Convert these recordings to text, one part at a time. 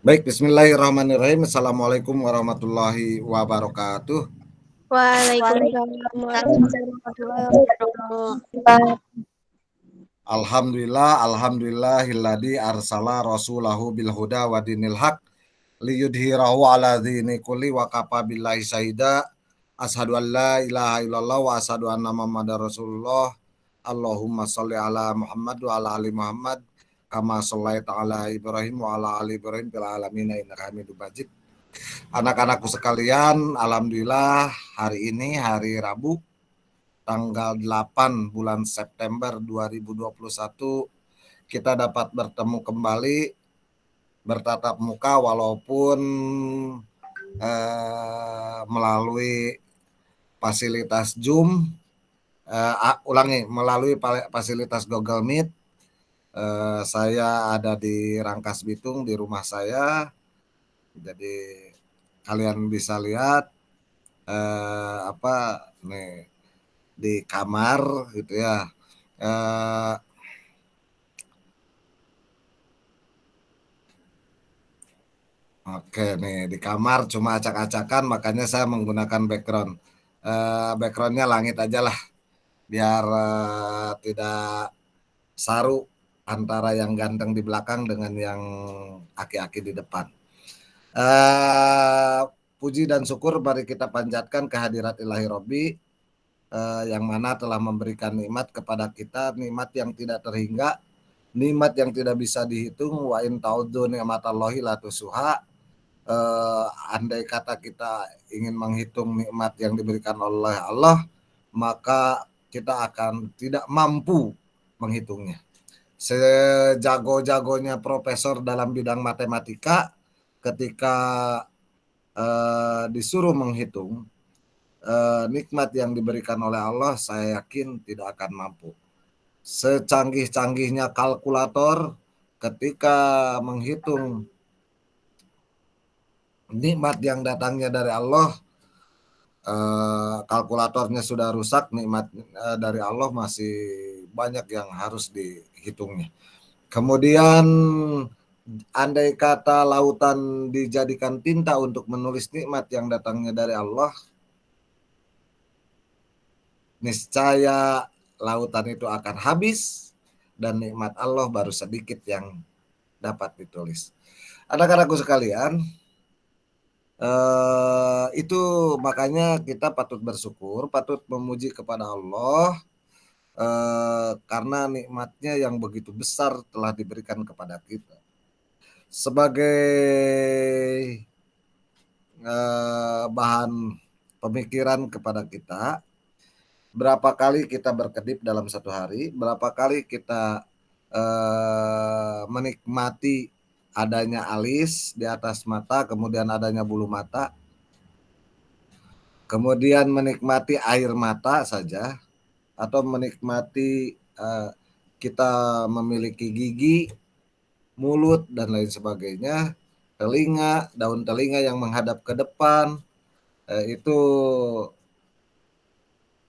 Baik, bismillahirrahmanirrahim. Assalamualaikum warahmatullahi wabarakatuh. Waalaikumsalam warahmatullahi wabarakatuh. Alhamdulillahilladzi arsala rasulahu bil huda wa dinil haq liyudhhirahu ala dini kulli wa kafa billahi syahida. Asyhadu an la ilaha illallah wa asyhadu anna Muhammadar Rasulullah. Allahumma sholli ala Muhammad wa ala ali Muhammad kama shallaita ala Ibrahim wa ala ali Ibrahim fil alamin innaka Hamidum Majid. Anak-anakku sekalian, alhamdulillah hari ini hari Rabu tanggal 8 bulan September 2021 kita dapat bertemu kembali bertatap muka walaupun melalui fasilitas Zoom, melalui fasilitas Google Meet. Saya ada di Rangkas Bitung di rumah saya, jadi kalian bisa lihat nih di kamar gitu ya. Oke nih di kamar cuma acak-acakan, makanya saya menggunakan background. Backgroundnya langit aja lah biar tidak saru antara yang ganteng di belakang dengan yang aki-aki di depan. Puji dan syukur mari kita panjatkan kehadirat Ilahi Robbi yang mana telah memberikan nikmat kepada kita, nikmat yang tidak terhingga, nikmat yang tidak bisa dihitung. Wa in ta'udzu ni'matallahi la tusuha. Andai kata kita ingin menghitung nikmat yang diberikan oleh Allah, maka kita akan tidak mampu menghitungnya. Sejago-jagonya profesor dalam bidang matematika, ketika disuruh menghitung nikmat yang diberikan oleh Allah, saya yakin tidak akan mampu. Secanggih-canggihnya kalkulator, ketika menghitung nikmat yang datangnya dari Allah, kalkulatornya sudah rusak, nikmat dari Allah masih banyak yang harus dihitungnya. Kemudian andai kata lautan dijadikan tinta untuk menulis nikmat yang datangnya dari Allah, niscaya lautan itu akan habis dan nikmat Allah baru sedikit yang dapat ditulis. Anak-anakku sekalian, itu makanya kita patut bersyukur, patut memuji kepada Allah karena nikmatnya yang begitu besar telah diberikan kepada kita. Sebagai bahan pemikiran kepada kita, berapa kali kita berkedip dalam satu hari, berapa kali kita menikmati adanya alis di atas mata, kemudian adanya bulu mata, kemudian menikmati air mata saja, atau menikmati kita memiliki gigi, mulut, dan lain sebagainya, telinga, daun telinga yang menghadap ke depan, itu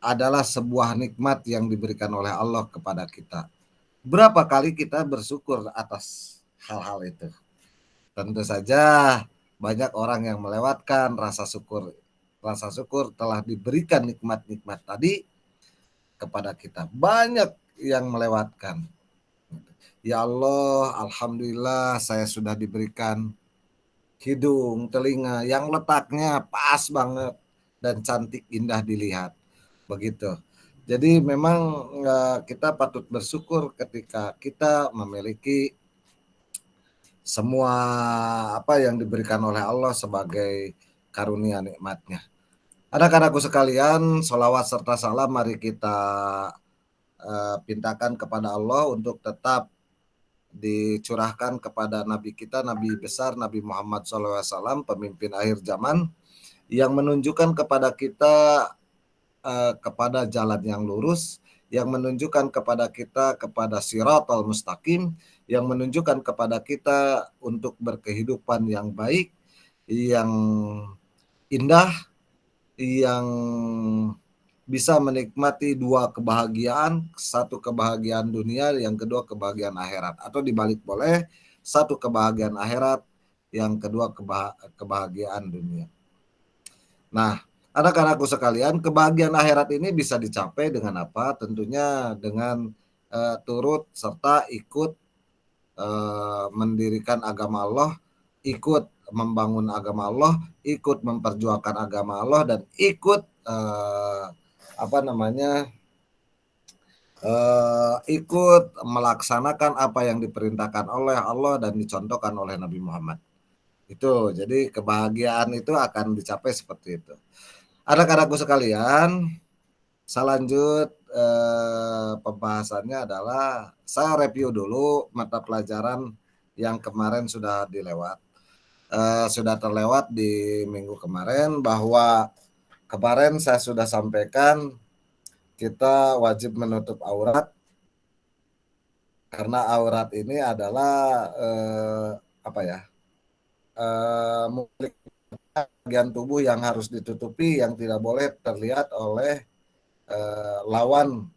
adalah sebuah nikmat yang diberikan oleh Allah kepada kita. Berapa kali kita bersyukur atas hal-hal itu? Tentu saja banyak orang yang melewatkan rasa syukur. Rasa syukur telah diberikan nikmat-nikmat tadi kepada kita. Banyak yang melewatkan. Ya Allah, alhamdulillah saya sudah diberikan hidung, telinga yang letaknya pas banget dan cantik, indah dilihat. Begitu. Jadi memang kita patut bersyukur ketika kita memiliki semua apa yang diberikan oleh Allah sebagai karunia nikmatnya. Anak-anakku sekalian, sholawat serta salam mari kita pintakan kepada Allah untuk tetap dicurahkan kepada Nabi kita, Nabi besar Nabi Muhammad SAW, pemimpin akhir zaman, yang menunjukkan kepada kita kepada jalan yang lurus, yang menunjukkan kepada kita kepada siratal mustaqim, yang menunjukkan kepada kita untuk berkehidupan yang baik, yang indah, yang bisa menikmati dua kebahagiaan, satu kebahagiaan dunia, yang kedua kebahagiaan akhirat, atau dibalik boleh, satu kebahagiaan akhirat, yang kedua kebahagiaan dunia. Nah, anak-anakku sekalian, kebahagiaan akhirat ini bisa dicapai dengan apa? Tentunya dengan turut serta ikut mendirikan agama Allah, ikut membangun agama Allah, ikut memperjuangkan agama Allah, dan ikut ikut melaksanakan apa yang diperintahkan oleh Allah dan dicontohkan oleh Nabi Muhammad. Itu, jadi kebahagiaan itu akan dicapai seperti itu. Anak-anakku sekalian, selanjut pembahasannya adalah saya review dulu mata pelajaran yang kemarin sudah dilewat. Sudah terlewat di minggu kemarin, bahwa kemarin saya sudah sampaikan kita wajib menutup aurat karena aurat ini adalah bagian tubuh yang harus ditutupi, yang tidak boleh terlihat oleh lawan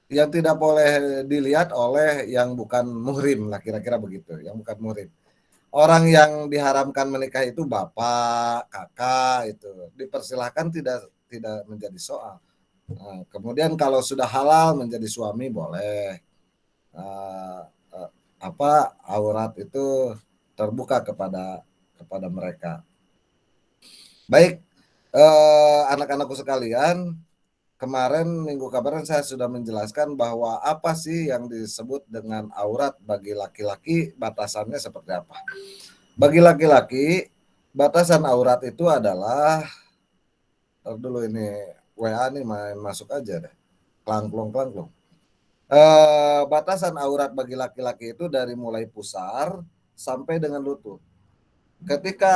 yang tidak boleh dilihat oleh yang bukan muhrim lah, kira-kira begitu, yang bukan muhrim. Orang yang diharamkan menikah itu bapak, kakak, itu dipersilahkan, tidak menjadi soal. Nah, kemudian kalau sudah halal menjadi suami boleh. Aurat itu terbuka kepada mereka. Baik, anak-anakku sekalian, minggu kemarin saya sudah menjelaskan bahwa apa sih yang disebut dengan aurat bagi laki-laki, batasannya seperti apa. Bagi laki-laki, batasan aurat itu adalah, dulu ini WA nih main masuk aja deh, klangklung. Batasan aurat bagi laki-laki itu dari mulai pusar sampai dengan lutut. Ketika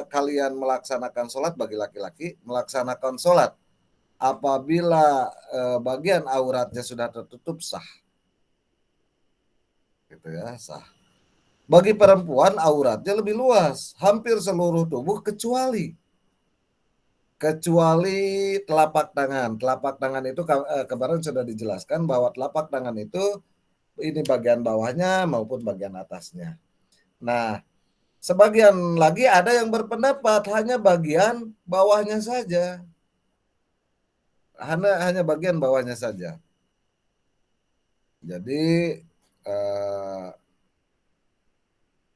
kalian melaksanakan sholat bagi laki-laki, melaksanakan sholat apabila bagian auratnya sudah tertutup, sah. Gitu ya, sah. Bagi perempuan auratnya lebih luas, hampir seluruh tubuh kecuali telapak tangan. Telapak tangan itu kemarin sudah dijelaskan bahwa telapak tangan itu ini bagian bawahnya maupun bagian atasnya. Nah, sebagian lagi ada yang berpendapat hanya bagian bawahnya saja. Hanya bagian bawahnya saja. Jadi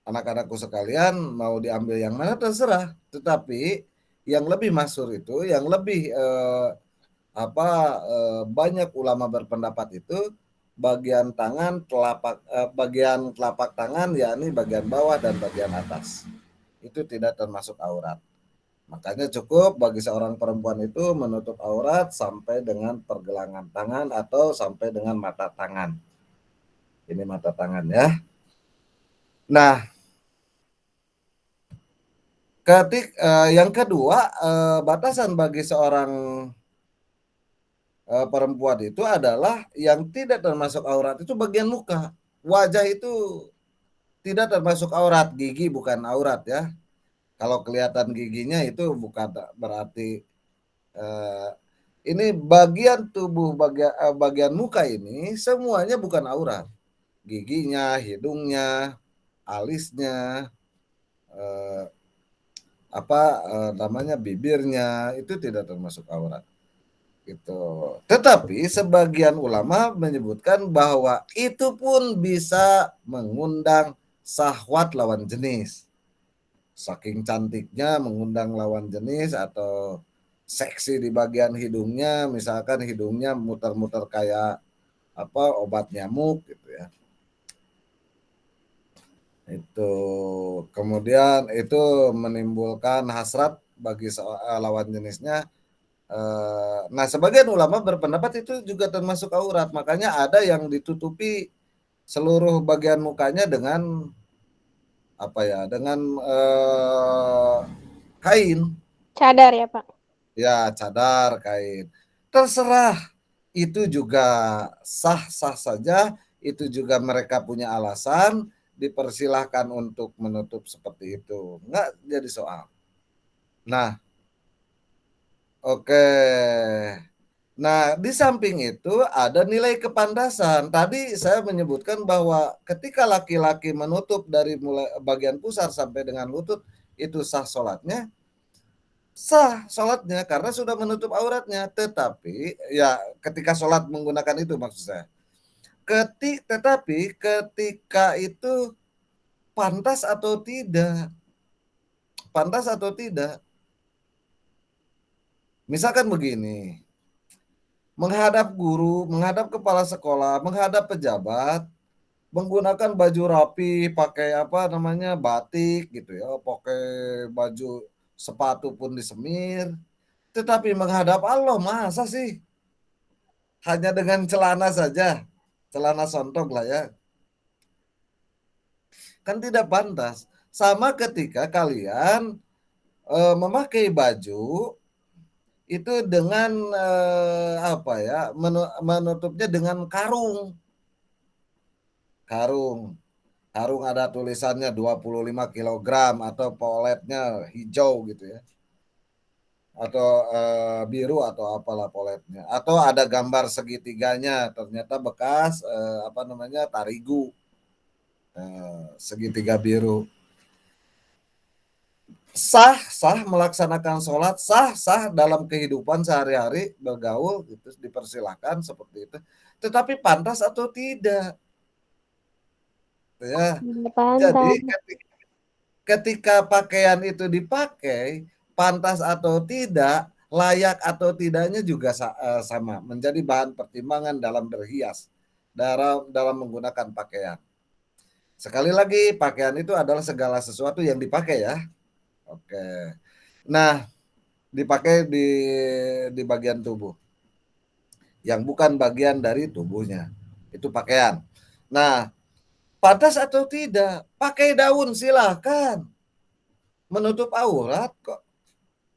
anak-anakku sekalian mau diambil yang mana terserah. Tetapi yang lebih masyhur itu, yang lebih banyak ulama berpendapat itu bagian telapak tangan, yakni bagian bawah dan bagian atas. Itu tidak termasuk aurat. Makanya cukup bagi seorang perempuan itu menutup aurat sampai dengan pergelangan tangan atau sampai dengan mata tangan. Ini mata tangan ya. Nah, yang kedua, batasan bagi seorang perempuan itu adalah yang tidak termasuk aurat itu bagian muka. Wajah itu tidak termasuk aurat, gigi bukan aurat ya. Kalau kelihatan giginya itu bukan berarti ini bagian tubuh, bagian muka ini semuanya bukan aurat. Giginya, hidungnya, alisnya, bibirnya itu tidak termasuk aurat. Gitu. Tetapi sebagian ulama menyebutkan bahwa itu pun bisa mengundang syahwat lawan jenis. Saking cantiknya mengundang lawan jenis, atau seksi di bagian hidungnya, misalkan hidungnya muter-muter kayak obat nyamuk gitu ya. Itu kemudian itu menimbulkan hasrat bagi lawan jenisnya. Nah, sebagian ulama berpendapat itu juga termasuk aurat. Makanya ada yang ditutupi seluruh bagian mukanya dengan dengan kain. Cadar ya, Pak? Ya, cadar, kain. Terserah. Itu juga sah-sah saja. Itu juga mereka punya alasan. Dipersilahkan untuk menutup seperti itu. Enggak jadi soal. Nah, oke. Nah, di samping itu ada nilai kepantasan. Tadi saya menyebutkan bahwa ketika laki-laki menutup dari mulai bagian pusar sampai dengan lutut, itu sah sholatnya karena sudah menutup auratnya. Tetapi ya ketika sholat menggunakan itu maksud saya. Tetapi ketika itu pantas atau tidak, pantas atau tidak. Misalkan begini, menghadap guru, menghadap kepala sekolah, menghadap pejabat, menggunakan baju rapi, pakai apa namanya batik gitu ya, pakai baju sepatu pun disemir, tetapi menghadap Allah masa sih hanya dengan celana saja, celana sontok lah ya, kan tidak pantas. Sama ketika kalian memakai baju itu dengan apa ya, menutupnya dengan karung, karung. Karung ada tulisannya 25 kilogram atau poletnya hijau gitu ya. Atau biru atau apalah poletnya. Atau ada gambar segitiganya ternyata bekas apa namanya tarigu. Segitiga biru. Sah, sah melaksanakan sholat, sah, sah dalam kehidupan sehari-hari bergaul itu dipersilahkan seperti itu. Tetapi pantas atau tidak? Ya. Jadi Pantas. ketika pakaian itu dipakai, pantas atau tidak, layak atau tidaknya juga sama, menjadi bahan pertimbangan dalam berhias, dalam menggunakan pakaian. Sekali lagi, pakaian itu adalah segala sesuatu yang dipakai ya. Oke. Nah, dipakai di bagian tubuh yang bukan bagian dari tubuhnya. Itu pakaian. Nah, pantas atau tidak, pakai daun silahkan. Menutup aurat kok.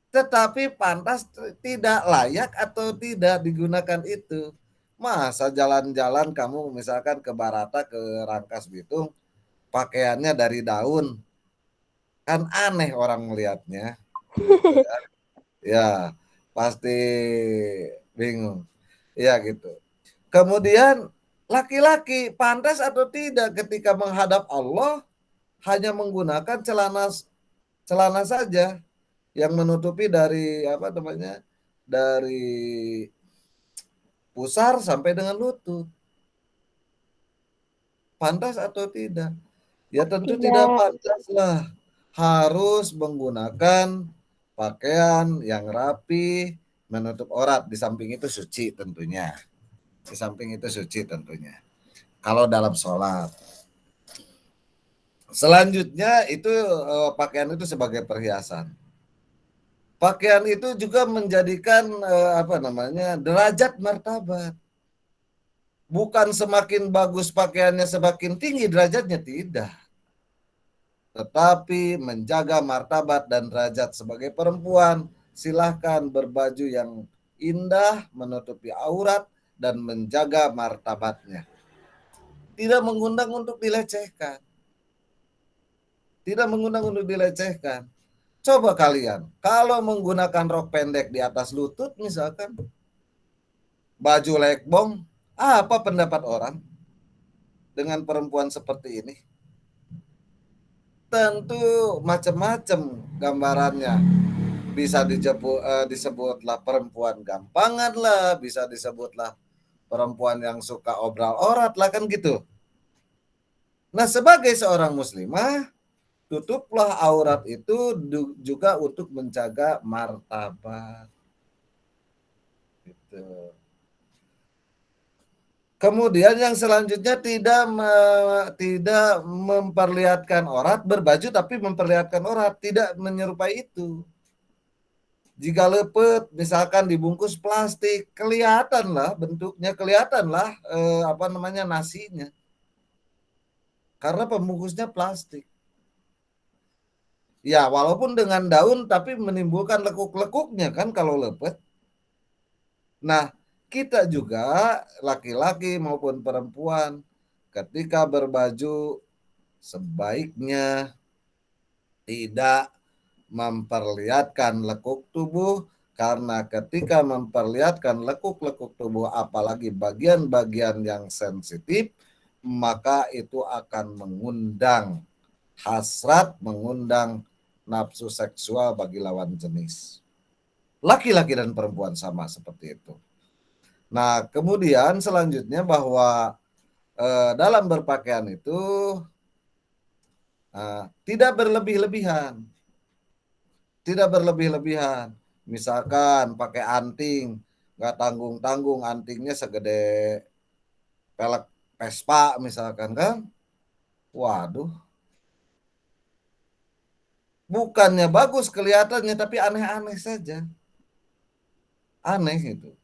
Tetapi pantas tidak, layak atau tidak digunakan itu. Masa jalan-jalan kamu misalkan ke Barata, ke Rangkas Bitung, pakaiannya dari daun. Kan aneh orang melihatnya. Gitu ya. Ya, pasti bingung. Ya gitu. Kemudian laki-laki pantas atau tidak ketika menghadap Allah hanya menggunakan celana celana saja yang menutupi dari apa namanya, dari pusar sampai dengan lutut. Pantas atau tidak? Ya tentu tidak Tidak. pantas lah. Harus menggunakan pakaian yang rapi, menutup aurat. Di samping itu suci tentunya. Di samping itu suci tentunya. Kalau dalam sholat. Selanjutnya itu pakaian itu sebagai perhiasan. Pakaian itu juga menjadikan apa namanya, derajat martabat. Bukan semakin bagus pakaiannya semakin tinggi derajatnya, tidak. Tetapi menjaga martabat dan derajat sebagai perempuan, silahkan berbaju yang indah, menutupi aurat, dan menjaga martabatnya. Tidak mengundang untuk dilecehkan. Tidak mengundang untuk dilecehkan. Coba kalian, kalau menggunakan rok pendek di atas lutut misalkan, baju lekbong, apa pendapat orang dengan perempuan seperti ini? Tentu macam-macam gambarannya. Bisa disebutlah perempuan gampangan lah, bisa disebutlah perempuan yang suka obral-orat lah, kan gitu. Nah, sebagai seorang muslimah, tutuplah aurat itu juga untuk menjaga martabat. Gitu. Kemudian yang selanjutnya tidak memperlihatkan aurat berbaju tapi memperlihatkan aurat, tidak menyerupai itu. Jika lepet misalkan dibungkus plastik, kelihatanlah bentuknya, kelihatanlah apa namanya nasinya. Karena pembungkusnya plastik. Ya, walaupun dengan daun tapi menimbulkan lekuk-lekuknya kan kalau lepet. Nah, kita juga laki-laki maupun perempuan ketika berbaju sebaiknya tidak memperlihatkan lekuk tubuh Karena ketika memperlihatkan lekuk-lekuk tubuh, apalagi bagian-bagian yang sensitif, maka itu akan mengundang hasrat, mengundang nafsu seksual bagi lawan jenis. Laki-laki dan perempuan sama seperti itu. Nah, kemudian selanjutnya bahwa dalam berpakaian itu tidak berlebih-lebihan. Tidak berlebih-lebihan. Misalkan pakai anting, nggak tanggung-tanggung, antingnya segede pelek Vespa misalkan kan. Waduh, bukannya bagus kelihatannya, tapi aneh-aneh saja. Aneh itu.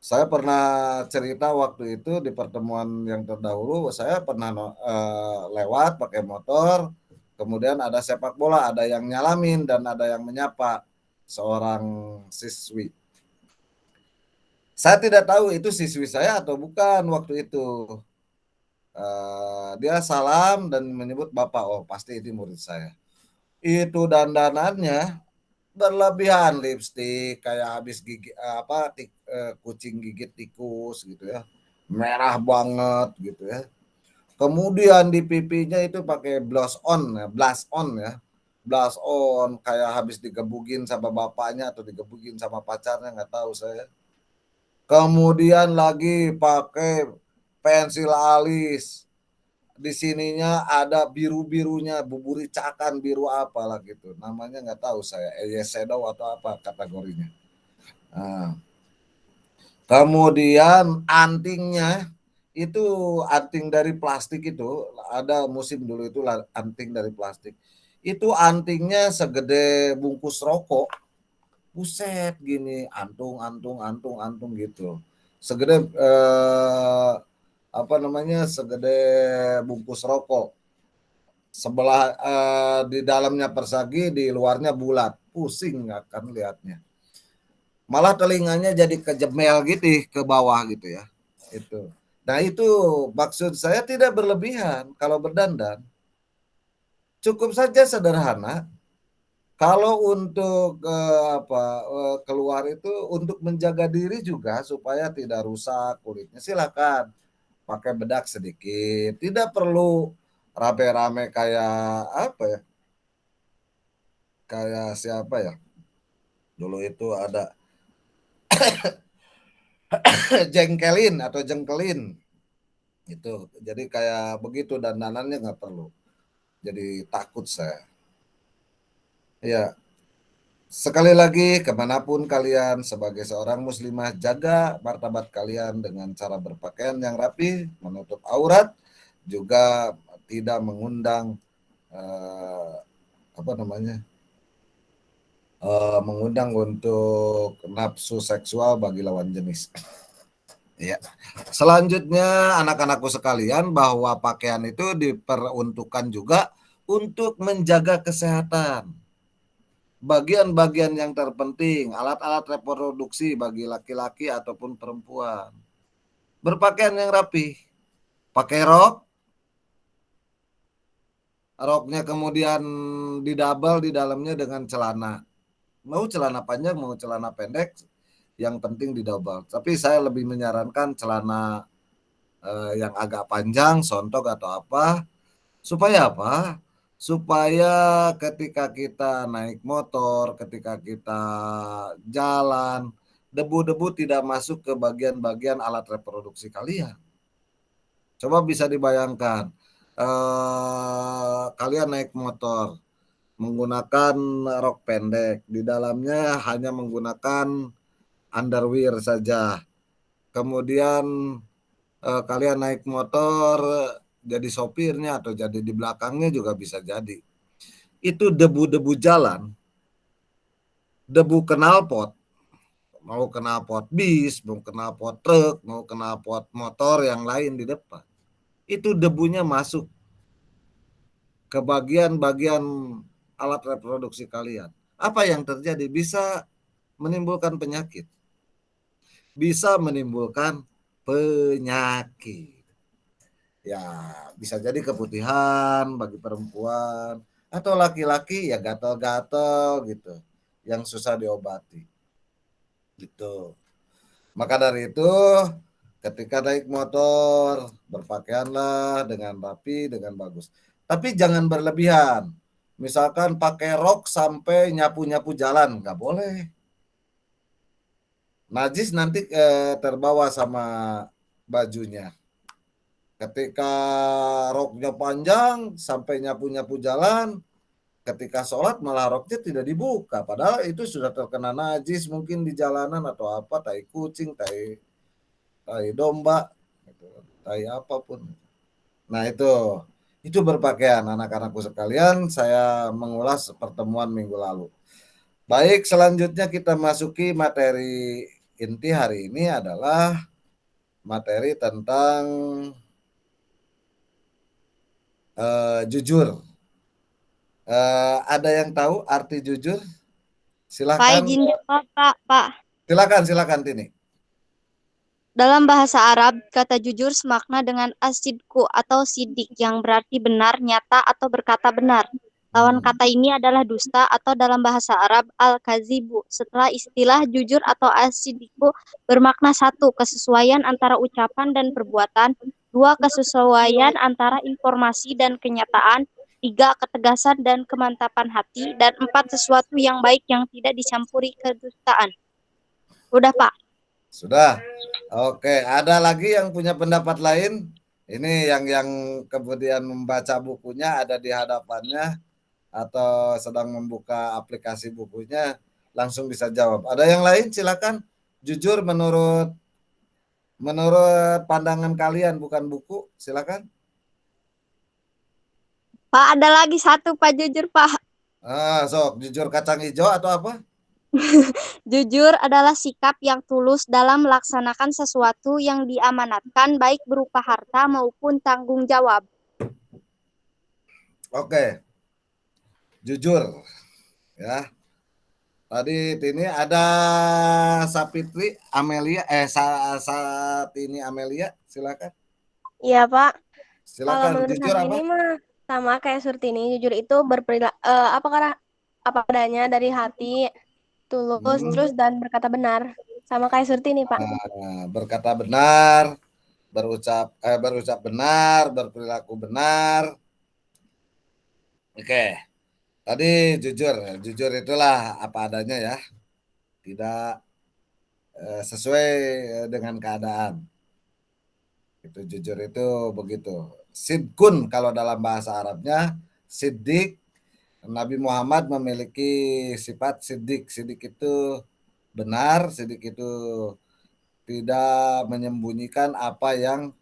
Saya pernah cerita waktu itu di pertemuan yang terdahulu, saya pernah lewat pakai motor, kemudian ada sepak bola, ada yang nyalamin dan ada yang menyapa seorang siswi. Saya tidak tahu itu siswi saya atau bukan waktu itu. Dia salam dan menyebut bapak, oh pasti ini murid saya. Itu dandanannya berlebihan, lipstik kayak habis gigi kucing gigit tikus gitu ya, merah banget gitu ya. Kemudian di pipinya itu pakai blush on ya, blush on kayak habis digebugin sama bapaknya atau digebugin sama pacarnya, nggak tahu saya. Kemudian lagi pakai pensil alis, di sininya ada biru-birunya, buburicakan biru apalah gitu. Namanya nggak tahu saya, eyeshadow atau apa kategorinya. Nah, kemudian antingnya itu anting dari plastik itu, ada musim dulu itu anting dari plastik. Itu antingnya segede bungkus rokok. Buset gini, antung gitu. Segede segede bungkus rokok. Sebelah di dalamnya persegi, di luarnya bulat. Pusing akan lihatnya. Malah telinganya jadi kejemel gitu ke bawah gitu ya. Itu. Nah, itu maksud saya tidak berlebihan kalau berdandan. Cukup saja sederhana. Kalau untuk keluar itu untuk menjaga diri juga supaya tidak rusak kulitnya, silakan pakai bedak sedikit. Tidak perlu rame-rame kayak apa ya? Kayak siapa ya? Dulu itu ada jengkelin atau jengkelin. Itu. Jadi kayak begitu dandanannya nggak perlu. Jadi takut saya. Ya, sekali lagi, kemanapun kalian sebagai seorang muslimah, jaga martabat kalian dengan cara berpakaian yang rapi, menutup aurat, juga tidak mengundang mengundang untuk nafsu seksual bagi lawan jenis. Ya. Selanjutnya, anak-anakku sekalian, bahwa pakaian itu diperuntukkan juga untuk menjaga kesehatan. Bagian-bagian yang terpenting, alat-alat reproduksi bagi laki-laki ataupun perempuan. Berpakaian yang rapi. Pakai roknya kemudian didouble di dalamnya dengan celana. Mau celana panjang, mau celana pendek, yang penting didouble. Tapi saya lebih menyarankan celana yang agak panjang, sontok atau apa. Supaya apa? Supaya ketika kita naik motor, ketika kita jalan, debu-debu tidak masuk ke bagian-bagian alat reproduksi kalian. Coba bisa dibayangkan, kalian naik motor menggunakan rok pendek, di dalamnya hanya menggunakan underwear saja. Kemudian kalian naik motor jadi sopirnya atau jadi di belakangnya juga bisa jadi. Itu debu-debu jalan, debu knalpot, mau knalpot bis, mau knalpot truk, mau knalpot motor yang lain di depan. Itu debunya masuk ke bagian-bagian alat reproduksi kalian. Apa yang terjadi? Bisa menimbulkan penyakit. Bisa menimbulkan penyakit. Ya, bisa jadi keputihan bagi perempuan atau laki-laki ya gatal-gatal gitu yang susah diobati. Gitu. Maka dari itu ketika naik motor berpakaianlah dengan rapi, dengan bagus. Tapi jangan berlebihan. Misalkan pakai rok sampai nyapu-nyapu jalan, nggak boleh. Najis nanti terbawa sama bajunya. Ketika roknya panjang sampai nyapu-nyapu jalan, ketika sholat malah roknya tidak dibuka. Padahal itu sudah terkena najis mungkin di jalanan atau apa, tai kucing, tai domba, tai apapun. Nah itu berpakaian anak-anakku sekalian. Saya mengulas pertemuan minggu lalu. Baik, selanjutnya kita masuki materi inti hari ini adalah materi tentang jujur. Ada yang tahu arti jujur? Pak Silakan. izin jawab, Pak. Silakan Tini. Dalam bahasa Arab, kata jujur semakna dengan asidku atau sidik yang berarti benar, nyata, atau berkata benar. Lawan kata ini adalah dusta atau dalam bahasa Arab al-kazibu. Setelah istilah jujur atau asidiku bermakna satu, kesesuaian antara ucapan dan perbuatan, dua, kesesuaian antara informasi dan kenyataan, tiga, ketegasan dan kemantapan hati, dan empat, sesuatu yang baik yang tidak dicampuri kedustaan. Udah, Pak. Sudah. Oke, ada lagi yang punya pendapat lain? Ini yang kemudian membaca bukunya ada di hadapannya atau sedang membuka aplikasi bukunya langsung bisa jawab. Ada yang lain? Silakan. Jujur menurut pandangan kalian bukan buku, silakan. Pak, ada lagi satu, Pak, jujur, Pak. Sok, jujur kacang hijau atau apa? Jujur adalah sikap yang tulus dalam melaksanakan sesuatu yang diamanatkan, baik berupa harta maupun tanggung jawab. Oke, jujur. Ya. Tadi ini ada Sapitri Amelia, Satini Amelia, silakan. Iya, Pak. Kalau Silakan, menurut jujur hati apa? ini mah sama kayak Surtini, jujur itu apa adanya dari hati, tulus, terus dan berkata benar. Sama kayak Surtini, Pak. Berkata benar, berucap benar, berperilaku benar. Oke. Tadi jujur itulah apa adanya ya. Tidak sesuai dengan keadaan. Itu jujur itu begitu. Sidkun kalau dalam bahasa Arabnya, siddiq. Nabi Muhammad memiliki sifat siddiq. Siddiq itu benar, siddiq itu tidak menyembunyikan apa yang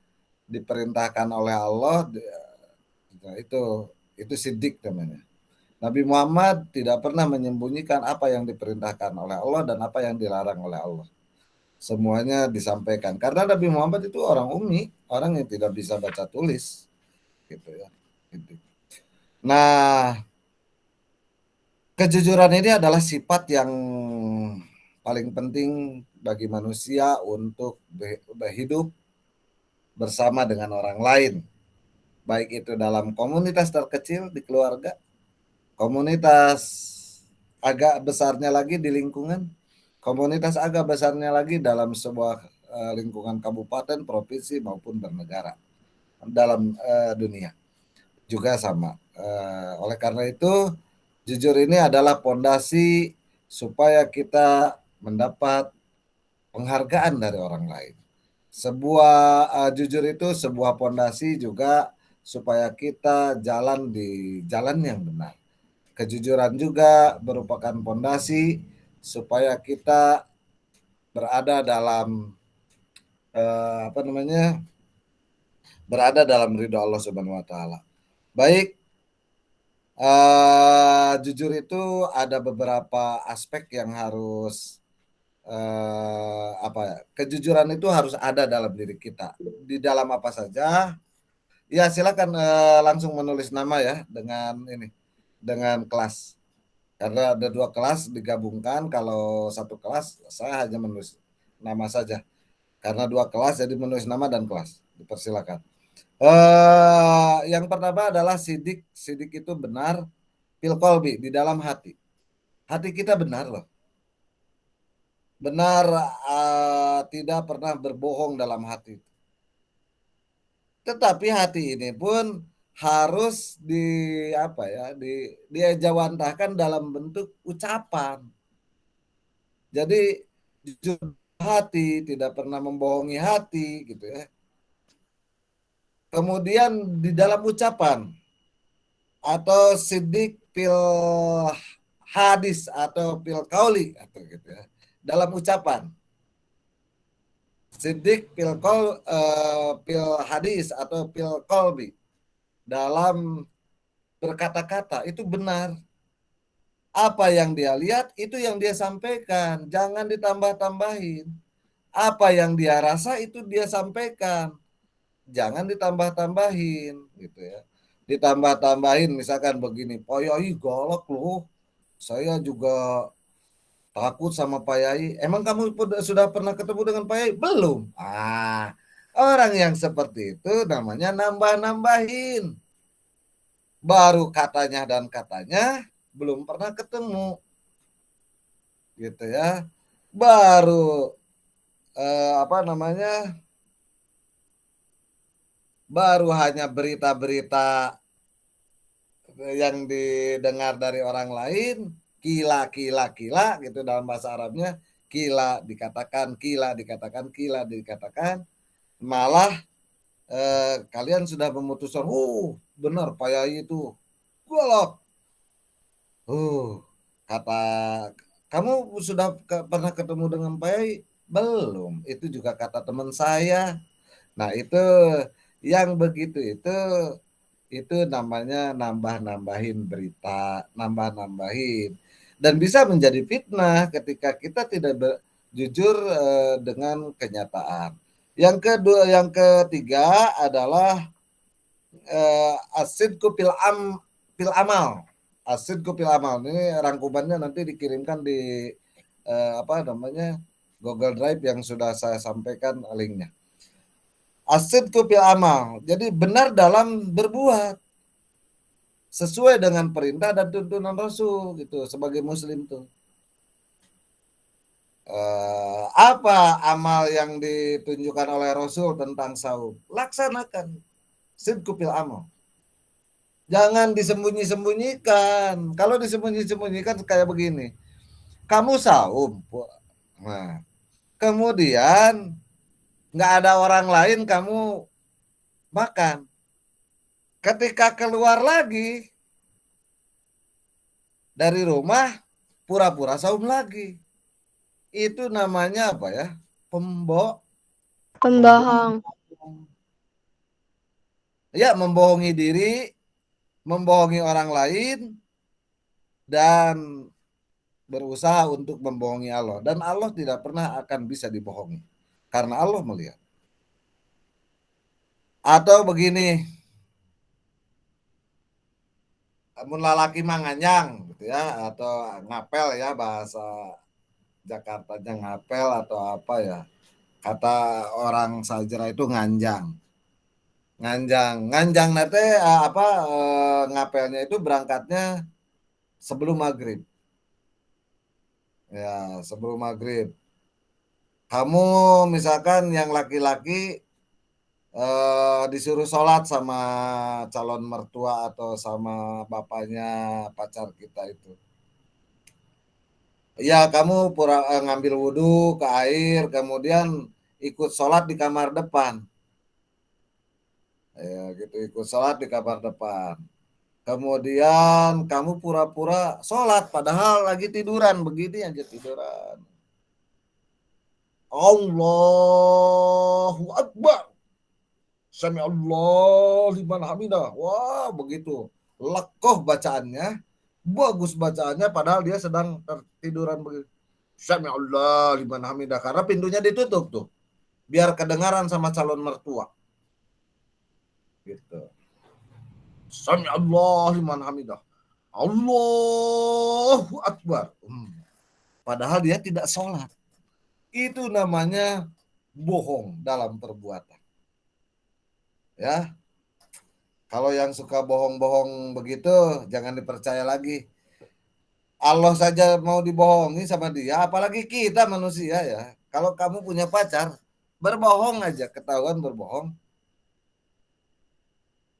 diperintahkan oleh Allah. Itu siddiq namanya. Nabi Muhammad tidak pernah menyembunyikan apa yang diperintahkan oleh Allah dan apa yang dilarang oleh Allah. Semuanya disampaikan. Karena Nabi Muhammad itu orang ummi, orang yang tidak bisa baca tulis. Gitu ya. Nah, kejujuran ini adalah sifat yang paling penting bagi manusia untuk berhidup bersama dengan orang lain. Baik itu dalam komunitas terkecil di keluarga, komunitas agak besarnya lagi di lingkungan, komunitas agak besarnya lagi dalam sebuah lingkungan kabupaten, provinsi maupun bernegara dalam dunia juga sama. Oleh karena itu jujur ini adalah pondasi supaya kita mendapat penghargaan dari orang lain. Jujur itu sebuah pondasi juga supaya kita jalan di jalan yang benar. Kejujuran juga merupakan pondasi supaya kita berada dalam berada dalam ridho Allah Subhanahu wa taala. Baik, jujur itu ada beberapa aspek yang harus kejujuran itu harus ada dalam diri kita. Di dalam apa saja? Ya silakan langsung menulis nama ya dengan kelas. Karena ada 2 kelas digabungkan, kalau 1 kelas saya hanya menulis nama saja. Karena 2 kelas jadi menulis nama dan kelas. Dipersilakan. Yang pertama adalah sidik. Sidik itu benar fil qalbi, di dalam hati. Hati kita benar loh. benar tidak pernah berbohong dalam hati. Tetapi hati ini pun harus diejawantahkan dalam bentuk ucapan. Jadi jujur hati, tidak pernah membohongi hati gitu ya. Kemudian di dalam ucapan atau sidik fil hadis atau fil kauli atau gitu ya. Dalam ucapan. Sidik fil hadis atau fil kolbi. Dalam berkata-kata itu benar. Apa yang dia lihat itu yang dia sampaikan, jangan ditambah-tambahin. Apa yang dia rasa itu dia sampaikan, jangan ditambah-tambahin gitu ya. Ditambah-tambahin misalkan begini, Pak Yai galak loh, saya juga takut sama Pak Yai. Emang kamu sudah pernah ketemu dengan Pak Yai? Belum. Orang yang seperti itu namanya nambah-nambahin. Baru katanya dan katanya belum pernah ketemu gitu ya, baru baru hanya berita-berita yang didengar dari orang lain, kila gitu dalam bahasa Arabnya, kila dikatakan, malah kalian sudah memutuskan, benar Pak Yai itu golok. Kata kamu sudah pernah ketemu dengan Pak Yai? Belum. Itu juga kata teman saya. Nah, itu yang begitu itu namanya nambah-nambahin berita, nambah-nambahin. Dan bisa menjadi fitnah ketika kita tidak jujur dengan kenyataan. Yang ketiga adalah asidku fil amal. Asidku fil amal ini rangkumannya nanti dikirimkan di Google Drive yang sudah saya sampaikan linknya. Asidku fil amal, jadi benar dalam berbuat sesuai dengan perintah dan tuntunan Rasul gitu sebagai muslim tuh. Apa amal yang ditunjukkan oleh Rasul tentang saum? Laksanakan. Sidku fil amal. Jangan disembunyi-sembunyikan. Kalau disembunyi-sembunyikan kayak begini. Kamu saum. Nah, kemudian nggak ada orang lain kamu makan. Ketika keluar lagi dari rumah, pura-pura saum lagi. Itu namanya apa ya? Pembohong. Ya, membohongi diri, membohongi orang lain, dan berusaha untuk membohongi Allah. Dan Allah tidak pernah akan bisa dibohongi. Karena Allah melihat. Atau begini, mun lalaki manganjang gitu ya, atau ngapel ya, bahasa Jakartanya ngapel atau apa ya. Kata orang Sajra itu nganjang. Nganjang nanti ngapelnya itu berangkatnya sebelum maghrib. Ya, sebelum maghrib. Kamu misalkan yang laki-laki disuruh sholat sama calon mertua atau sama bapaknya pacar kita itu. Ya, kamu ngambil wudhu ke air, kemudian ikut sholat di kamar depan. Ya, gitu, ikut sholat di kamar depan. Kemudian kamu pura-pura sholat, padahal lagi tiduran, begini aja tiduran. Allahu Akbar. Sami Allah liman hamidah. Wah, begitu. Lekoh bacaannya, bagus bacaannya, padahal dia sedang tertiduran begitu. Sami Allah liman hamidah. Karena pintunya ditutup tuh. Biar kedengaran sama calon mertua. Gitu. Sami Allah liman hamidah. Allahu Akbar. Padahal dia tidak sholat. Itu namanya bohong dalam perbuatan. Ya, kalau yang suka bohong-bohong begitu jangan dipercaya lagi. Allah saja mau dibohongi sama dia, apalagi kita manusia ya. Kalau kamu punya pacar, berbohong aja, ketahuan berbohong.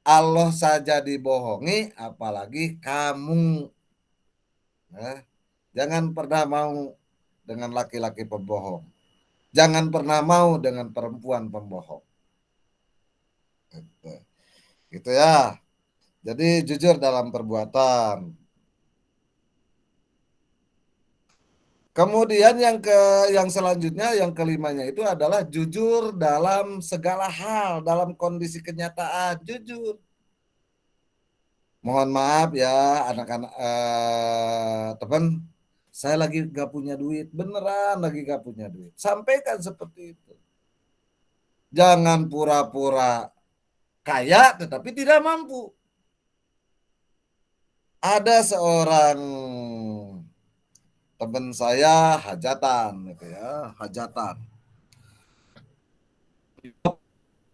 Allah saja dibohongi, apalagi kamu. Ya. Jangan pernah mau dengan laki-laki pembohong. Jangan pernah mau dengan perempuan pembohong. Gitu, gitu ya. Jadi jujur dalam perbuatan. Kemudian yang selanjutnya, yang kelimanya itu adalah jujur dalam segala hal, dalam kondisi kenyataan, jujur. Mohon maaf ya anak-anak teman, saya lagi gak punya duit, beneran lagi gak punya duit. Sampaikan seperti itu. Jangan pura-pura kaya tetapi tidak mampu. Ada seorang teman saya hajatan gitu ya, hajatan.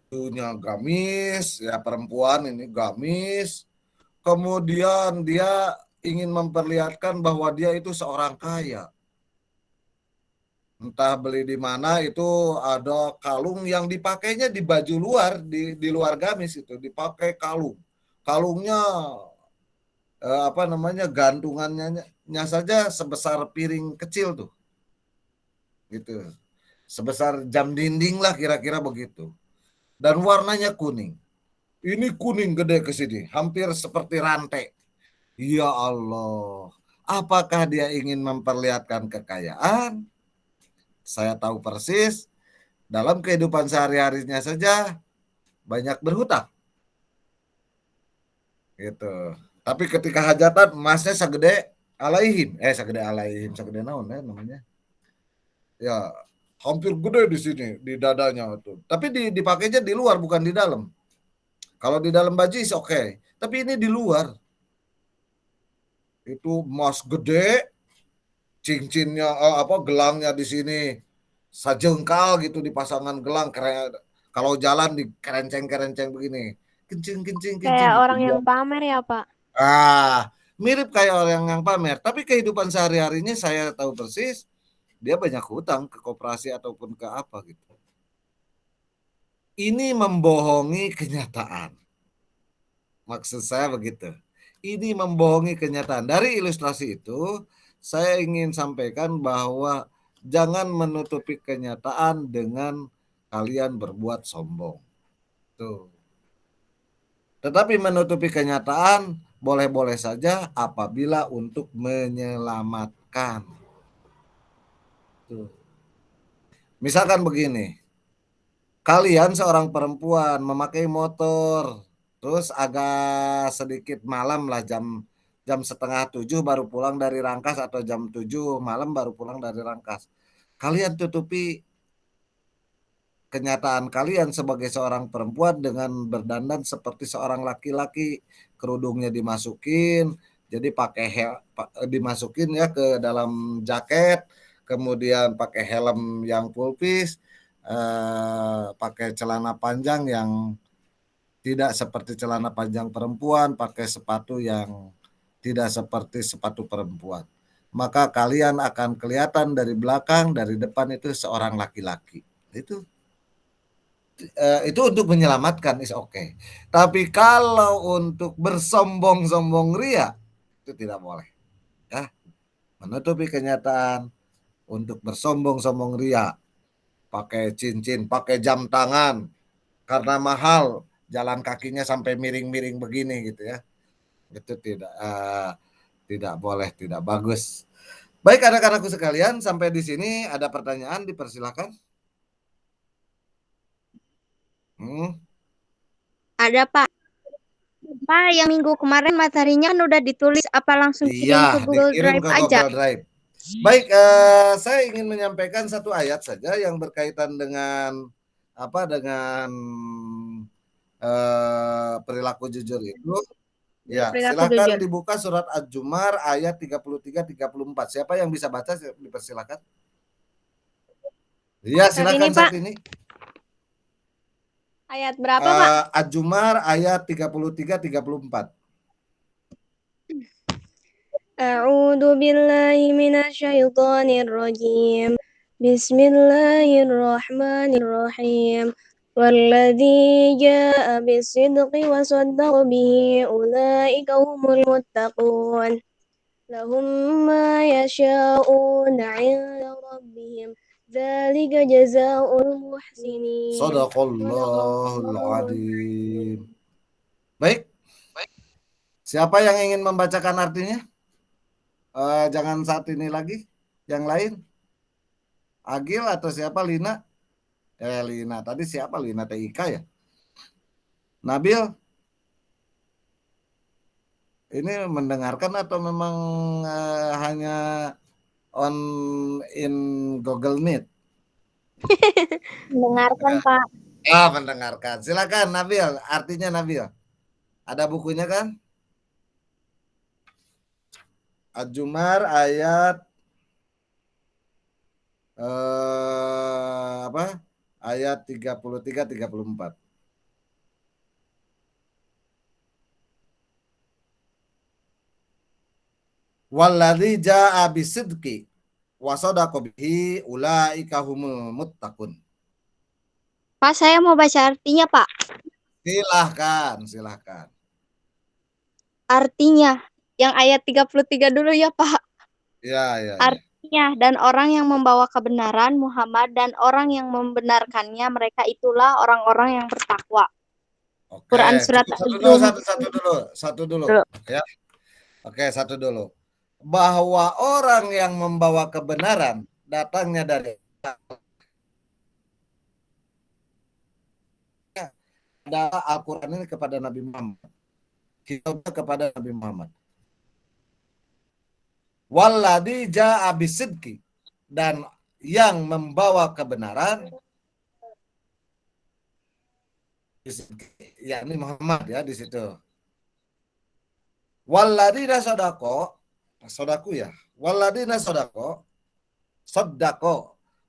Punya gamis, ya perempuan ini gamis. Kemudian dia ingin memperlihatkan bahwa dia itu seorang kaya. Entah beli di mana, itu ada kalung yang dipakainya di baju luar, di luar gamis itu dipakai kalung. Kalungnya apa namanya, gantungannya saja sebesar piring kecil tuh. Gitu. Sebesar jam dinding lah kira-kira begitu. Dan warnanya kuning. Ini kuning gede ke sini, hampir seperti rantai. Ya Allah, apakah dia ingin memperlihatkan kekayaan? Saya tahu persis, dalam kehidupan sehari-harinya saja banyak berhutang. Gitu. Tapi ketika hajatan emasnya segede alaihim, segede naon ya namanya. Ya, hampir gede di sini di dadanya itu. Tapi dipakainya di luar bukan di dalam. Kalau di dalam baju is oke, tapi ini di luar. Itu emas gede, cincinnya gelangnya di sini sajengkal gitu, di pasangan gelang keren. Kalau jalan di kerenceng-kerenceng begini, kencing kencing kencing Kayak gitu. orang yang pamer ya, Pak. Mirip kayak orang yang pamer, tapi kehidupan sehari-harinya saya tahu persis dia banyak hutang ke koperasi ataupun ke apa gitu. Ini membohongi kenyataan. Maksud saya begitu. Ini membohongi kenyataan. Dari ilustrasi itu, saya ingin sampaikan bahwa jangan menutupi kenyataan dengan kalian berbuat sombong. Tuh. Tetapi menutupi kenyataan boleh-boleh saja apabila untuk menyelamatkan. Tuh. Misalkan begini, kalian seorang perempuan memakai motor, terus agak sedikit malam lah, jam setengah 7 baru pulang dari Rangkas, atau jam 7 malam baru pulang dari Rangkas. Kalian tutupi kenyataan kalian sebagai seorang perempuan dengan berdandan seperti seorang laki-laki, kerudungnya dimasukin, jadi dimasukin ya ke dalam jaket, kemudian pakai helm yang pulpis, pakai celana panjang yang tidak seperti celana panjang perempuan, pakai sepatu yang tidak seperti sepatu perempuan. Maka kalian akan kelihatan dari belakang, dari depan itu seorang laki-laki. Itu untuk menyelamatkan is oke. Tapi kalau untuk bersombong-sombong ria itu tidak boleh. Ya, menutupi kenyataan untuk bersombong-sombong ria, pakai cincin, pakai jam tangan karena mahal, jalan kakinya sampai miring-miring begini gitu ya. Itu tidak boleh, tidak bagus. Baik anak-anakku sekalian, sampai di sini ada pertanyaan, dipersilakan. Ada Pak. Pak, yang minggu kemarin materinya kan udah ditulis, apa langsung kirim ke Google dikirim Drive ke aja? Google Drive. Baik, saya ingin menyampaikan satu ayat saja yang berkaitan dengan perilaku jujur itu. Ya, silakan dibuka surat Az-Zumar ayat 33-34. Siapa yang bisa baca dipersilakan. Iya, silakan saat ini. Ayat berapa, Pak? Az-Zumar ayat 33-34. A'udzu billahi minasyaitonir rajim. Bismillahirrahmanirrahim. Walladzi jaa'a bis-sidqi wa saddaqa bihi ulaika humul muttaqun. Lahum ma yasha'una 'inda rabbihim. Dzalika jazaa'ul muhsinin. Shadaqallahul adzim. Baik. Siapa yang ingin membacakan artinya? Jangan saat ini lagi. Yang lain? Agil atau siapa? Lina? Lina. Tadi siapa? Lina TIK ya? Nabil? Ini mendengarkan atau memang hanya on in Google Meet? Mendengarkan, Pak. Mendengarkan. Silakan Nabil, artinya Nabil. Ada bukunya kan? Ad-Zumar ayat Ayat 33 34. Walladzi jaa'a bisidqi wa sadaqa bihi ulaika humul muttaqun. Pak, saya mau baca artinya, Pak. Silahkan. Artinya, yang ayat 33 dulu ya, Pak. Ya. Artinya, dan orang yang membawa kebenaran Muhammad dan orang yang membenarkannya, mereka itulah orang-orang yang bertakwa. Oke, Quran surat satu dulu. Ya. Oke, satu dulu. Bahwa orang yang membawa kebenaran datangnya dari adalah Al-Quran ini kepada Nabi Muhammad. Kitabnya kepada Nabi Muhammad. Walladzi jaa'a bisidqi, dan yang membawa kebenaran yakni Muhammad ya di situ. Walladzina sadaku ya. Walladzina sadaqo.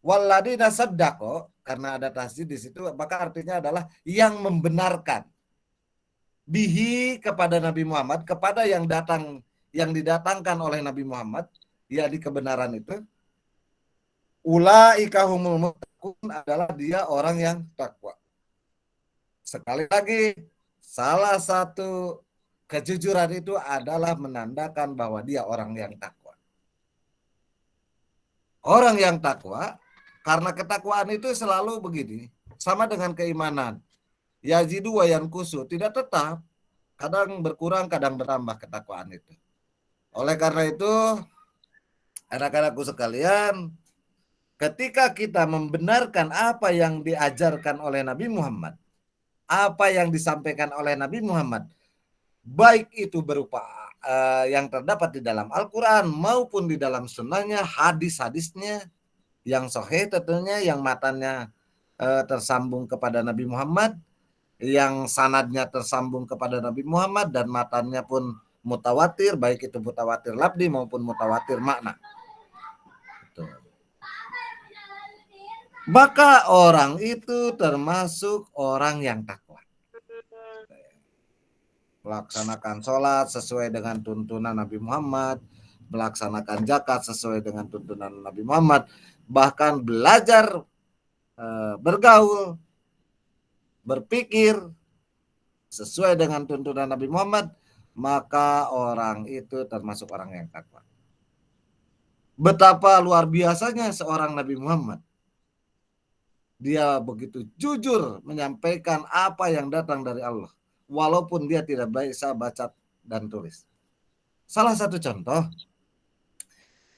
Walladzina sadaqo, karena ada tasdid di situ, maka artinya adalah yang membenarkan. Bihi, kepada Nabi Muhammad, kepada yang didatangkan oleh Nabi Muhammad, ya di kebenaran itu. Ulaika humul muttaqun, adalah dia orang yang takwa. Sekali lagi, salah satu kejujuran itu adalah menandakan bahwa dia orang yang takwa. Orang yang takwa, karena ketakwaan itu selalu begini, sama dengan keimanan. Yazidu wa yankusu, tidak tetap, kadang berkurang, kadang bertambah ketakwaan itu. Oleh karena itu, anak-anakku sekalian, ketika kita membenarkan apa yang diajarkan oleh Nabi Muhammad, apa yang disampaikan oleh Nabi Muhammad, baik itu berupa yang terdapat di dalam Al-Quran maupun di dalam sunnahnya, hadis-hadisnya yang sahih tentunya, yang matanya tersambung kepada Nabi Muhammad, yang sanadnya tersambung kepada Nabi Muhammad, dan matannya pun mutawatir, baik itu mutawatir lafzi maupun mutawatir makna. Maka orang itu termasuk orang yang takwa. Melaksanakan sholat sesuai dengan tuntunan Nabi Muhammad, melaksanakan zakat sesuai dengan tuntunan Nabi Muhammad, bahkan belajar bergaul, berpikir sesuai dengan tuntunan Nabi Muhammad, maka orang itu termasuk orang yang takwa. Betapa luar biasanya seorang Nabi Muhammad. Dia begitu jujur menyampaikan apa yang datang dari Allah, walaupun dia tidak bisa baca dan tulis. Salah satu contoh,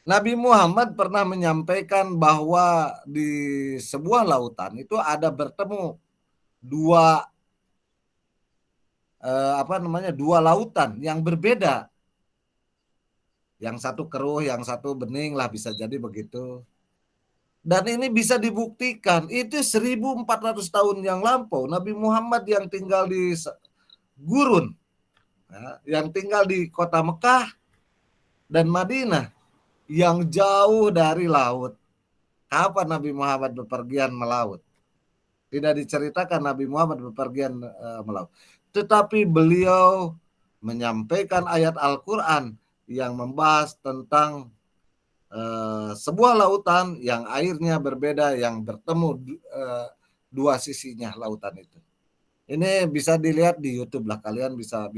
Nabi Muhammad pernah menyampaikan bahwa di sebuah lautan itu ada bertemu dua lautan yang berbeda. Yang satu keruh, yang satu bening lah, bisa jadi begitu. Dan ini bisa dibuktikan, itu 1400 tahun yang lampau, Nabi Muhammad yang tinggal di gurun, yang tinggal di kota Mekah dan Madinah, yang jauh dari laut. Kapan Nabi Muhammad bepergian melaut? Tidak diceritakan Nabi Muhammad bepergian melaut. Tetapi beliau menyampaikan ayat Al-Quran yang membahas tentang sebuah lautan yang airnya berbeda, yang bertemu dua sisinya lautan itu. Ini bisa dilihat di YouTube lah, kalian bisa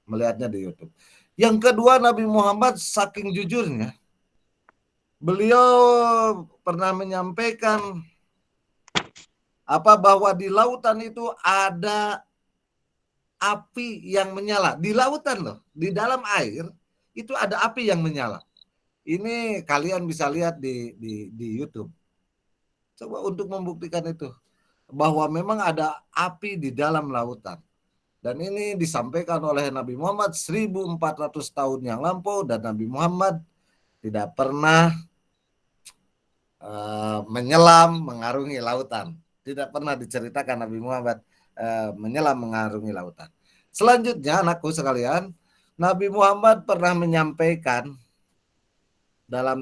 melihatnya di YouTube. Yang kedua, Nabi Muhammad saking jujurnya, beliau pernah menyampaikan bahwa di lautan itu ada api yang menyala. Di lautan loh, di dalam air itu ada api yang menyala. Ini kalian bisa lihat di YouTube. Coba untuk membuktikan itu, bahwa memang ada api di dalam lautan. Dan ini disampaikan oleh Nabi Muhammad 1400 tahun yang lampau, dan Nabi Muhammad tidak pernah menyelam mengarungi lautan. Tidak pernah diceritakan Nabi Muhammad menyelam mengarungi lautan. Selanjutnya, anakku sekalian, Nabi Muhammad pernah menyampaikan dalam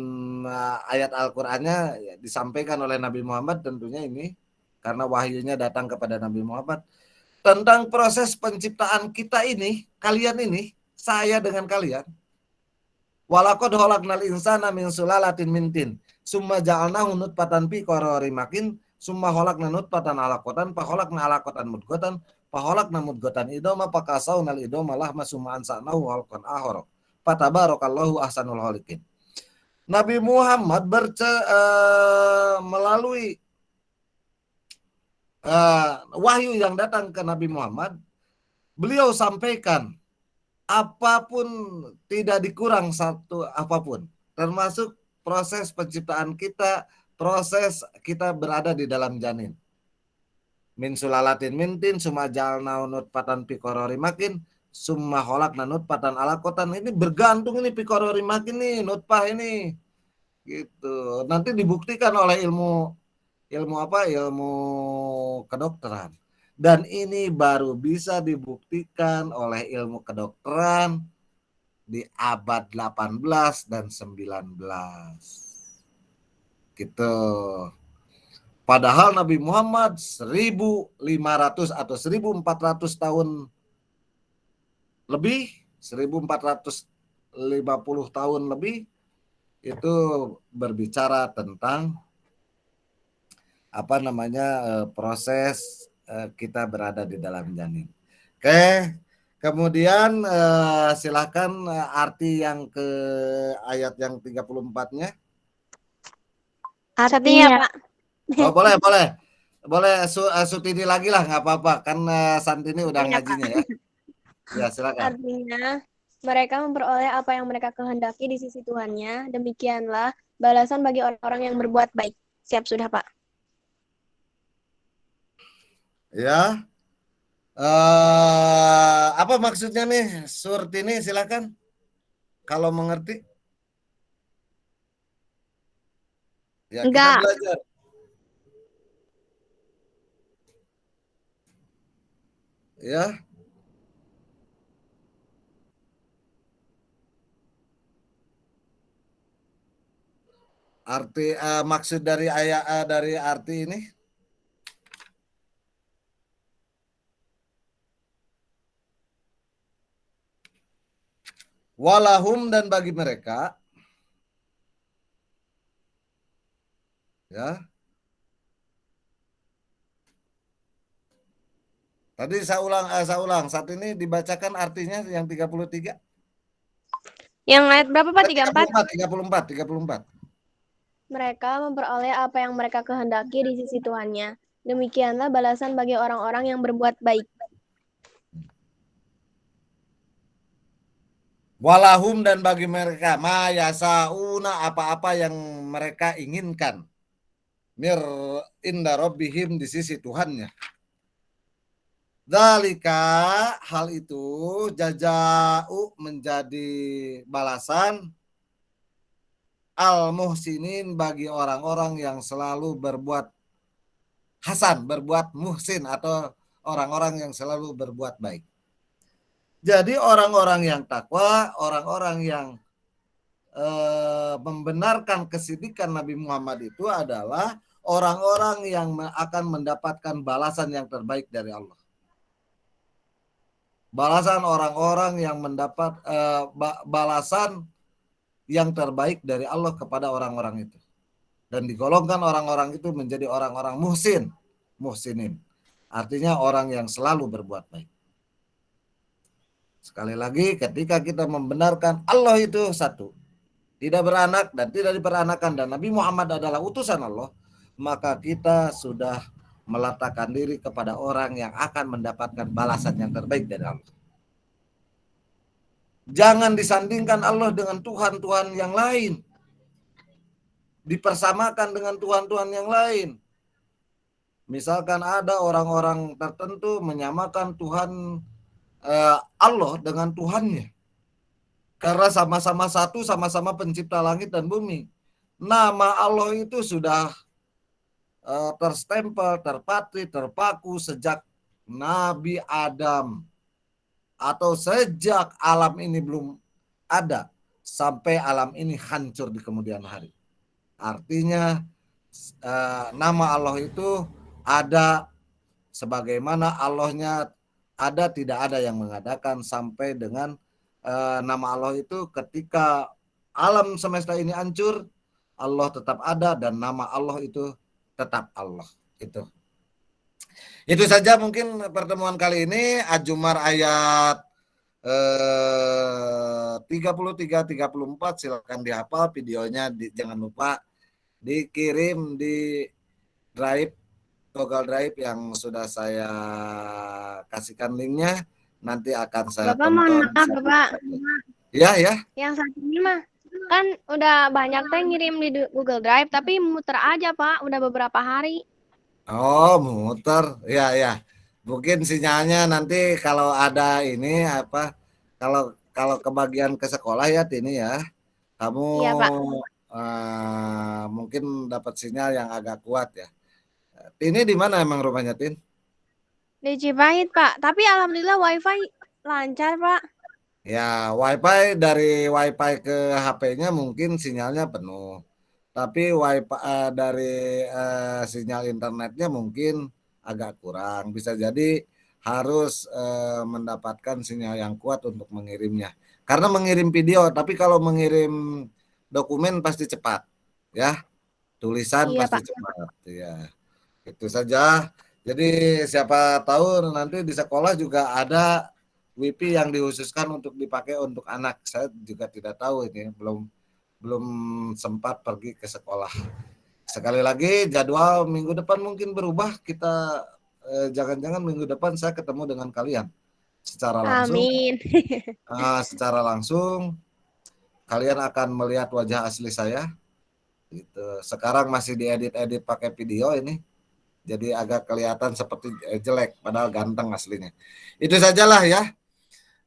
ayat Al-Qur'annya, disampaikan oleh Nabi Muhammad, tentunya ini karena wahyunya datang kepada Nabi Muhammad, tentang proses penciptaan kita ini, kalian ini, saya dengan kalian. Walaqad khalaqnal insana min sulalatin min tin, summa ja'alnahu nutfatan fi qararin makin, summa khalaqna nutfatan 'alaqatan, fa khalaqna 'alaqatan mudghatan, fa khalaqna mudghatan idama, fa kasawnal idama lahma, summa ansa'nahu khalqan akhar. Fatabarakallahu ahsanul khaliqin. Nabi Muhammad melalui wahyu yang datang ke Nabi Muhammad, beliau sampaikan apapun, tidak dikurang satu apapun, termasuk proses penciptaan kita, proses kita berada di dalam janin. Min sulalatin mintin, summa ja'alnahu nutfatan fi qararin makin, summa khalaqna nutfatan 'alaqatan. Ini bergantung ini fi qararin makin nih, nutfah ini. Gitu. Nanti dibuktikan oleh ilmu kedokteran. Dan ini baru bisa dibuktikan oleh ilmu kedokteran di abad 18 dan 19. Gitu. Padahal Nabi Muhammad 1500 atau 1400 tahun lebih, 1450 tahun lebih, itu berbicara tentang proses kita berada di dalam janin. Oke, kemudian silakan arti yang ke ayat yang 34-nya. Artinya, Pak. Oh, boleh. Sutini lagi lah, nggak apa-apa. Kan Santini udah ngajinya ya. Ya, silakan. Artinya, mereka memperoleh apa yang mereka kehendaki di sisi Tuhannya. Demikianlah balasan bagi orang-orang yang berbuat baik. Siap sudah, Pak. Ya. Apa maksudnya nih, Surtini, silakan. Kalau mengerti. Ya, Enggak. kita belajar. Ya. Arti maksud dari ayat dari arti ini. Walahum, dan bagi mereka. Ya. Tadi saya ulang. Saat ini dibacakan artinya yang 33. Yang ayat berapa, Pak? 34. Mereka memperoleh apa yang mereka kehendaki di sisi Tuhannya. Demikianlah balasan bagi orang-orang yang berbuat baik. Walahum, dan bagi mereka ma yasauna, apa-apa yang mereka inginkan. Mir inda rabbihim, di sisi Tuhannya. Dzalika, hal itu, jazau, menjadi balasan al-muhsinin, bagi orang-orang yang selalu berbuat hasan, berbuat muhsin, atau orang-orang yang selalu berbuat baik. Jadi orang-orang yang takwa, orang-orang yang membenarkan kesidikan Nabi Muhammad itu adalah orang-orang yang akan mendapatkan balasan yang terbaik dari Allah. balasan orang-orang yang mendapat balasan yang terbaik dari Allah kepada orang-orang itu. Dan digolongkan orang-orang itu menjadi orang-orang muhsinin. Artinya orang yang selalu berbuat baik. Sekali lagi, ketika kita membenarkan Allah itu satu, tidak beranak dan tidak diperanakan, dan Nabi Muhammad adalah utusan Allah, maka kita sudah meletakkan diri kepada orang yang akan mendapatkan balasan yang terbaik dari Allah. Jangan disandingkan Allah dengan Tuhan-Tuhan yang lain, dipersamakan dengan Tuhan-Tuhan yang lain. Misalkan ada orang-orang tertentu menyamakan Tuhan Allah dengan Tuhannya, karena sama-sama satu, sama-sama pencipta langit dan bumi. Nama Allah itu sudah terstempel, terpatri, terpaku sejak Nabi Adam, atau sejak alam ini belum ada sampai alam ini hancur di kemudian hari. Artinya nama Allah itu ada sebagaimana Allahnya ada, tidak ada yang mengadakan, sampai dengan nama Allah itu ketika alam semesta ini hancur, Allah tetap ada dan nama Allah itu tetap Allah. Itu saja mungkin pertemuan kali ini. Az-Zumar ayat 33-34 silakan dihafal videonya, jangan lupa dikirim di drive, Google Drive yang sudah saya kasihkan linknya. Nanti akan saya Bapak mohon tonton. maaf Bapak. Ya. Yang satu ini mah kan udah banyak teh ngirim di Google Drive, tapi muter aja Pak, udah beberapa hari. Oh, muter. Ya. Mungkin sinyalnya nanti kalau ada ini kalau kebagian ke sekolah ya Tini ya. Kamu Iya, Pak. mungkin dapat sinyal yang agak kuat ya. Tini di mana emang rumahnya, Tin? Di Cipayit, Pak. Tapi alhamdulillah WiFi lancar, Pak. Ya, WiFi dari WiFi ke HP-nya mungkin sinyalnya penuh. Tapi WiFi dari sinyal internetnya mungkin agak kurang. Bisa jadi harus mendapatkan sinyal yang kuat untuk mengirimnya. Karena mengirim video, tapi kalau mengirim dokumen pasti cepat, ya. Tulisan Iya, pasti Pak. cepat, ya. Itu saja. Jadi siapa tahu nanti di sekolah juga ada WiFi yang dikhususkan untuk dipakai untuk anak. Saya juga tidak tahu ini, belum sempat pergi ke sekolah. Sekali lagi jadwal minggu depan mungkin berubah. Kita jangan-jangan minggu depan saya ketemu dengan kalian secara langsung. Amin. Secara langsung kalian akan melihat wajah asli saya. Gitu. Sekarang masih diedit-edit pakai video ini. Jadi agak kelihatan seperti jelek, padahal ganteng aslinya. Itu sajalah ya.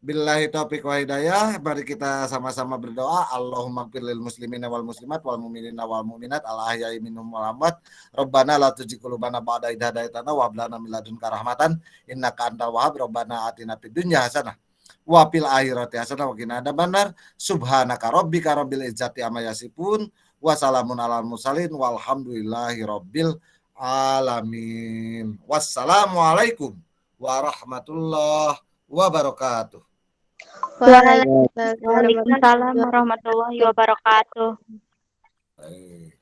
Billahi taufiq wa hidayah. Mari kita sama-sama berdoa. Allahumma ighfir lil muslimina wal muslimat wal mu'minina wal mu'minat al ahya'i minhum wal amwat. Rabbana la tuzigh qulubana ba'da idh hadaytana wa hab lana min ladunka rahmatan innaka antal wahhab. Rabbana atina fid dunya hasanah wa fil akhirati hasanah wa qina adzabannar. Subhanaka rabbika rabbil izzati amma yasifun wa salamun alal mursalin walhamdulillahi rabbil alamin. Wassalamualaikum warahmatullahi wabarakatuh. Waalaikumsalam warahmatullahi wabarakatuh. Baik.